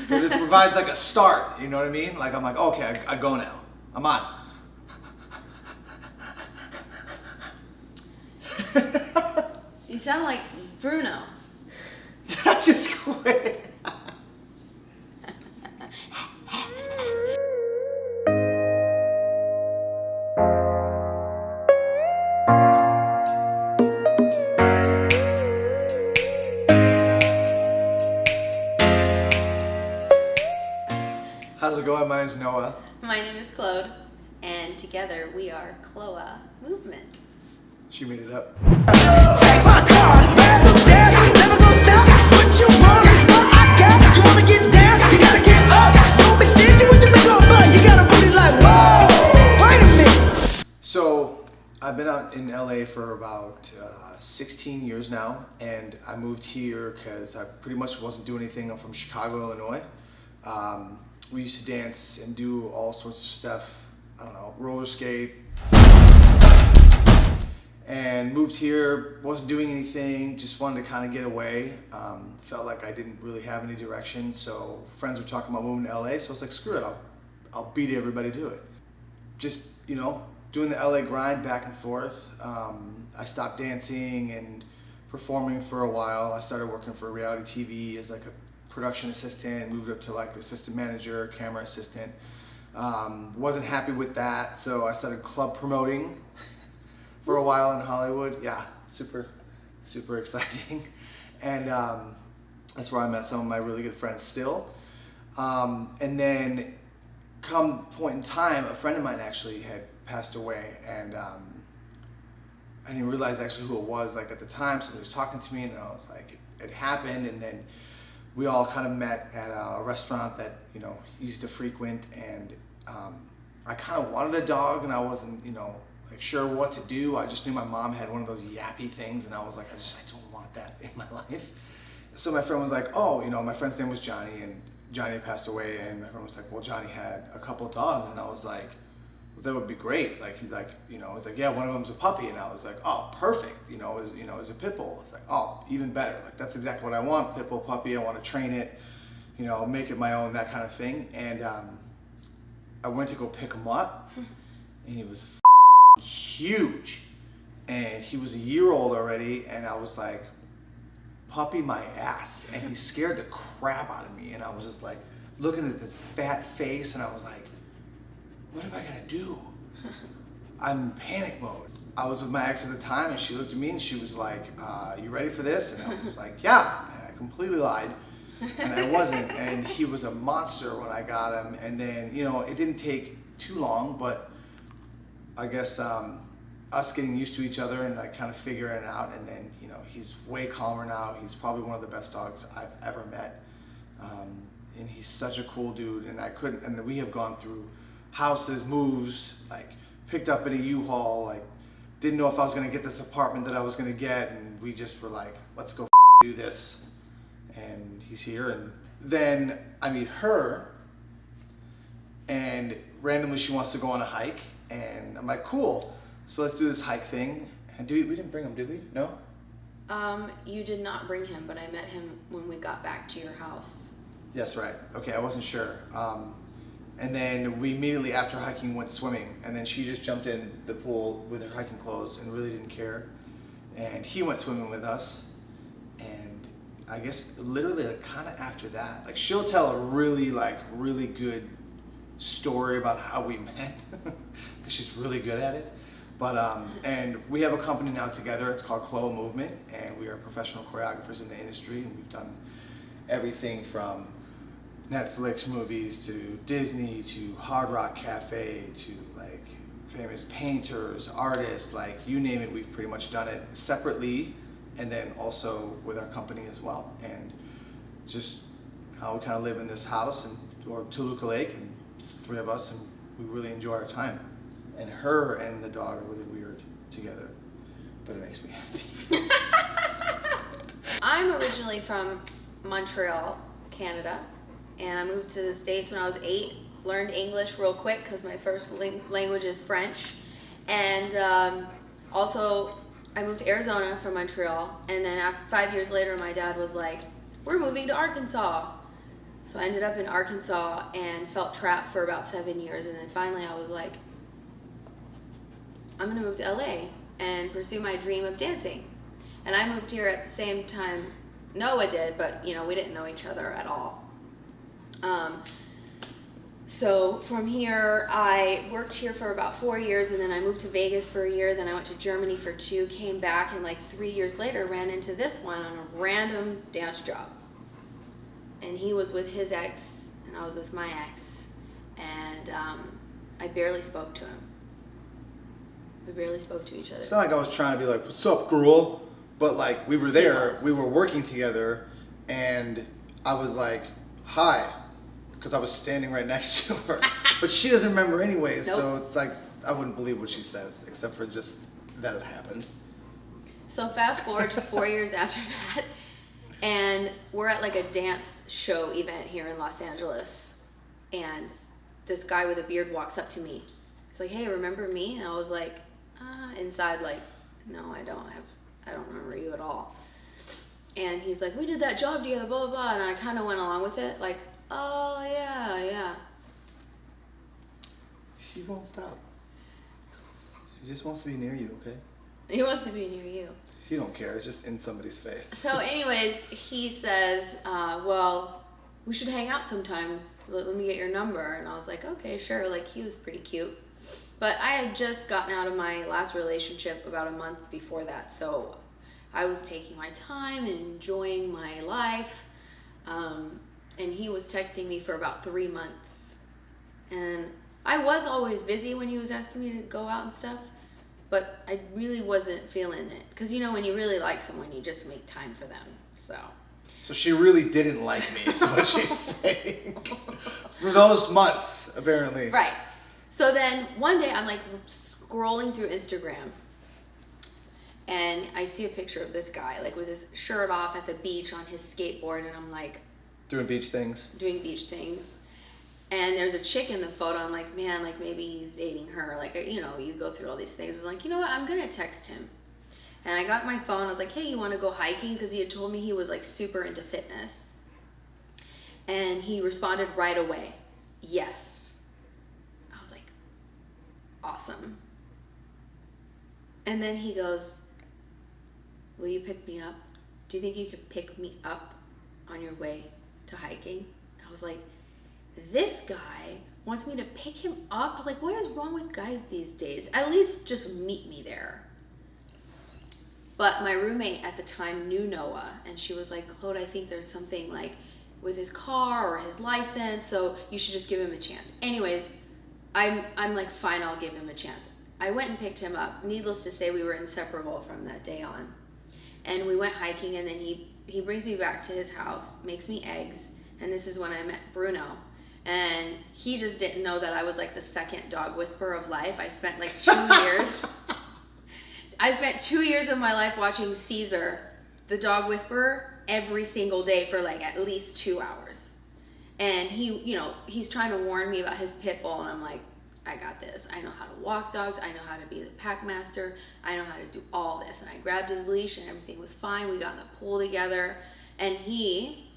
But it provides like a start, you know what I mean? Like I'm like, okay, I go now. I'm on. You sound like Bruno. Just quit. How's it going? My name's Noah. My name is Cloah, and together we are Cloah Movement. She made it up. Take my card, so dance, never gonna stop. What you want is what I got. You wanna get down, you gotta get up. Don't be stingy with your big old butt. You gotta put it like, whoa, wait a minute. So I've been out in LA for about 16 years now, and I moved here because I pretty much wasn't doing anything. I'm from Chicago, Illinois. We used to dance and do all sorts of stuff. I don't know, roller skate. And moved here, wasn't doing anything, just wanted to kind of get away. Felt like I didn't really have any direction, so friends were talking about moving to LA, so I was like, screw it, I'll beat everybody to it. Just, you know, doing the LA grind back and forth. I stopped dancing and performing for a while. I started working for reality TV as like a production assistant, moved up to like assistant manager, camera assistant. Wasn't happy with that, so I started club promoting for a while in Hollywood. Yeah, super exciting. And that's where I met some of my really good friends still. And then come point in time, a friend of mine actually had passed away, and I didn't realize actually who it was like at the time. Somebody was talking to me, and I was like, it happened. And then we all kind of met at a restaurant that, you know, he used to frequent, and I kind of wanted a dog, and I wasn't, you know, like sure what to do. I just knew my mom had one of those yappy things, and I was like, I don't want that in my life. So my friend was like, oh, you know, my friend's name was Johnny, and Johnny had passed away, and my friend was like, well, Johnny had a couple of dogs, and I was like, well, that would be great. Like, he's like, you know, he's like, yeah, one of them's a puppy, and I was like, oh, perfect. You know, is a pit bull. It's like, oh, even better. Like, that's exactly what I want. Pit bull puppy. I want to train it, you know, make it my own, that kind of thing. And I went to go pick him up, and he was huge, and he was a year old already, and I was like, puppy my ass, and he scared the crap out of me, and I was just like looking at this fat face, and I was like, what am I gonna do? I'm in panic mode. I was with my ex at the time, and she looked at me and she was like, you ready for this? And I was like, yeah. And I completely lied, and I wasn't. And he was a monster when I got him. And then, you know, it didn't take too long, but I guess us getting used to each other and like kind of figuring it out. And then, you know, he's way calmer now. He's probably one of the best dogs I've ever met. And he's such a cool dude. And we have gone through houses, moves, like picked up in a U-Haul, like didn't know if I was gonna get this apartment that I was gonna get, and we just were like, let's go do this. And he's here, and then I meet her, and randomly she wants to go on a hike, and I'm like, cool, so let's do this hike thing. And we didn't bring him, did we? No? You did not bring him, but I met him when we got back to your house. Yes, right. Okay, I wasn't sure. And then we immediately after hiking went swimming, and then she just jumped in the pool with her hiking clothes and really didn't care. And he went swimming with us, and I guess literally like kind of after that, like she'll tell a really good story about how we met because she's really good at it. But and we have a company now together. It's called Cloah Movement, and we are professional choreographers in the industry, and we've done everything from Netflix movies to Disney to Hard Rock Cafe to like famous painters, artists, like you name it, we've pretty much done it separately and then also with our company as well. And just how we kind of live in this house or Toluca Lake, and it's the three of us, and we really enjoy our time. And her and the dog are really weird together, but it makes me happy. I'm originally from Montreal, Canada, and I moved to the States when I was 8. Learned English real quick because my first language is French. And also, I moved to Arizona from Montreal, and then 5 years later, my dad was like, we're moving to Arkansas. So I ended up in Arkansas and felt trapped for about 7 years. And then finally I was like, I'm gonna move to LA and pursue my dream of dancing. And I moved here at the same time Noah did, but you know, we didn't know each other at all. So from here, I worked here for about 4 years, and then I moved to Vegas for a year, then I went to Germany for 2, came back, and like 3 years later ran into this one on a random dance job. And he was with his ex, and I was with my ex, and I barely spoke to him. We barely spoke to each other. It's not like I was trying to be like, what's up, girl? But like, we were there, we were working together, and I was like, hi, because I was standing right next to her. But she doesn't remember anyways, so it's like, I wouldn't believe what she says, except for just that it happened. So fast forward to 4 years after that, and we're at like a dance show event here in Los Angeles, and this guy with a beard walks up to me. He's like, hey, remember me? And I was like, inside like, no, I don't remember you at all. And he's like, we did that job together, blah, blah, blah. And I kind of went along with it, like, oh, yeah. She won't stop. She just wants to be near you, okay? He wants to be near you. He don't care, it's just in somebody's face. So anyways, he says, well, we should hang out sometime. Let me get your number. And I was like, okay, sure. Like, he was pretty cute. But I had just gotten out of my last relationship about a month before that. So I was taking my time and enjoying my life. And he was texting me for about 3 months. And I was always busy when he was asking me to go out and stuff. But I really wasn't feeling it. Because, you know, when you really like someone, you just make time for them. So she really didn't like me, is what she's saying. For those months, apparently. Right. So then one day I'm like scrolling through Instagram. And I see a picture of this guy, like with his shirt off at the beach on his skateboard. And I'm like... Doing beach things. And there's a chick in the photo. I'm like, man, like maybe he's dating her. Like, you know, you go through all these things. I was like, you know what? I'm going to text him. And I got my phone. I was like, hey, you want to go hiking? Because he had told me he was like super into fitness. And he responded right away, yes. I was like, awesome. And then he goes, will you pick me up? Do you think you could pick me up on your way to hiking? I was like, this guy wants me to pick him up? I was like, what is wrong with guys these days? At least just meet me there. But my roommate at the time knew Noah, and she was like, Claude, I think there's something like with his car or his license, so you should just give him a chance. Anyways, I'm like, fine, I'll give him a chance. I went and picked him up. Needless to say, we were inseparable from that day on. And we went hiking, and then he brings me back to his house, makes me eggs, and this is when I met Bruno. And he just didn't know that I was like the second dog whisperer of life. I spent like 2 years. I spent 2 years of my life watching Caesar, the dog whisperer, every single day for like at least 2 hours. And he, you know, he's trying to warn me about his pit bull, and I'm like, I got this. I know how to walk dogs. I know how to be the pack master. I know how to do all this. And I grabbed his leash, and everything was fine. We got in the pool together, and he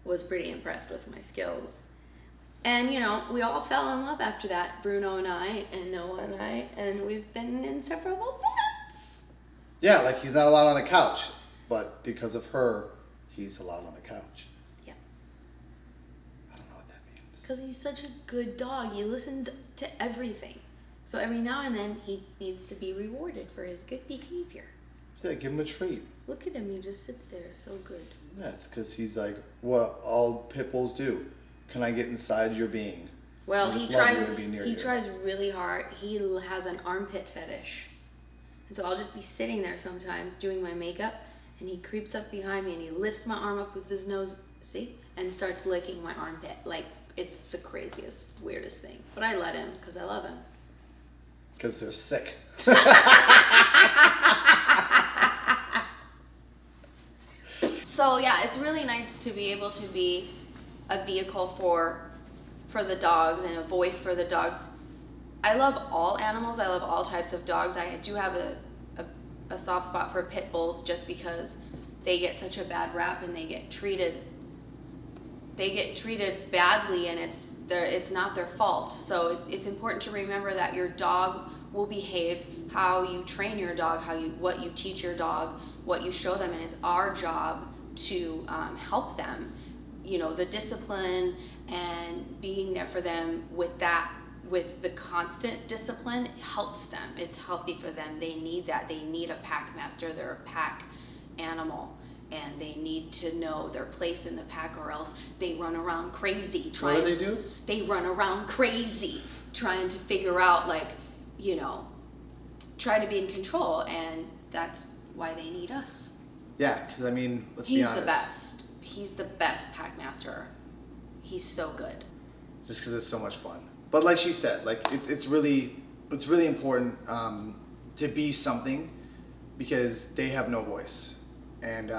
was pretty impressed with my skills. And, you know, we all fell in love after that, Bruno and I, and Noah and I, and we've been inseparable since. Yeah, like he's not allowed on the couch, but because of her, he's allowed on the couch. Yeah. I don't know what that means. Because he's such a good dog. He listens to everything. So every now and then, he needs to be rewarded for his good behavior. Yeah, give him a treat. Look at him. He just sits there so good. Yeah, it's because he's like what all pit bulls do. Can I get inside your being? Well, I he just love tries. you and be near He you. tries really hard. He has an armpit fetish, and so I'll just be sitting there sometimes doing my makeup, and he creeps up behind me and he lifts my arm up with his nose, see, and starts licking my armpit. Like, it's the craziest, weirdest thing. But I let him because I love him. Because they're sick. So yeah, it's really nice to be able to be a vehicle for the dogs and a voice for the dogs. I love all animals. I love all types of dogs. I do have a soft spot for pit bulls just because they get such a bad rap and they get treated they get treated badly, and it's not their fault. So it's important to remember that your dog will behave how you train your dog, what you teach your dog, what you show them, and it's our job to help them. You know, the discipline and being there for them with the constant discipline helps them. It's healthy for them. They need that. They need a pack master. They're a pack animal, and they need to know their place in the pack, or else they run around crazy trying. What do they do? They run around crazy trying to figure out, like, you know, try to be in control, and that's why they need us. Yeah, because I mean, let's be He's honest. the best. He's the best pack master. He's so good. Just because it's so much fun. But like she said, like it's really important to be something, because they have no voice, and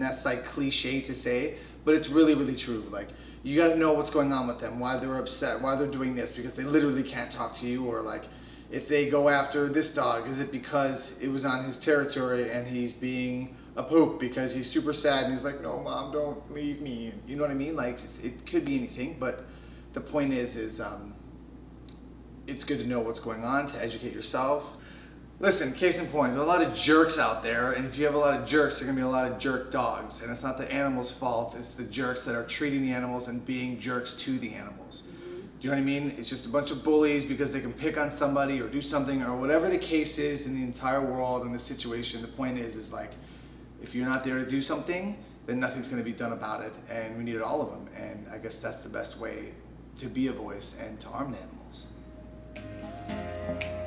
that's like cliche to say, but it's really true. Like, you got to know what's going on with them, why they're upset, why they're doing this, because they literally can't talk to you. Or like, if they go after this dog, is it because it was on his territory and he's being a poop because he's super sad and he's like, no, Mom, don't leave me. And you know what I mean? Like, it could be anything, but the point is it's good to know what's going on, to educate yourself. Listen, case in point, there's a lot of jerks out there, and if you have a lot of jerks, there are gonna be a lot of jerk dogs, and it's not the animal's fault, it's the jerks that are treating the animals and being jerks to the animals. Do you know what I mean? It's just a bunch of bullies because they can pick on somebody or do something, or whatever the case is in the entire world and the situation. The point is like, if you're not there to do something, then nothing's gonna be done about it, and we need all of them, and I guess that's the best way to be a voice and to arm the animals. Yes.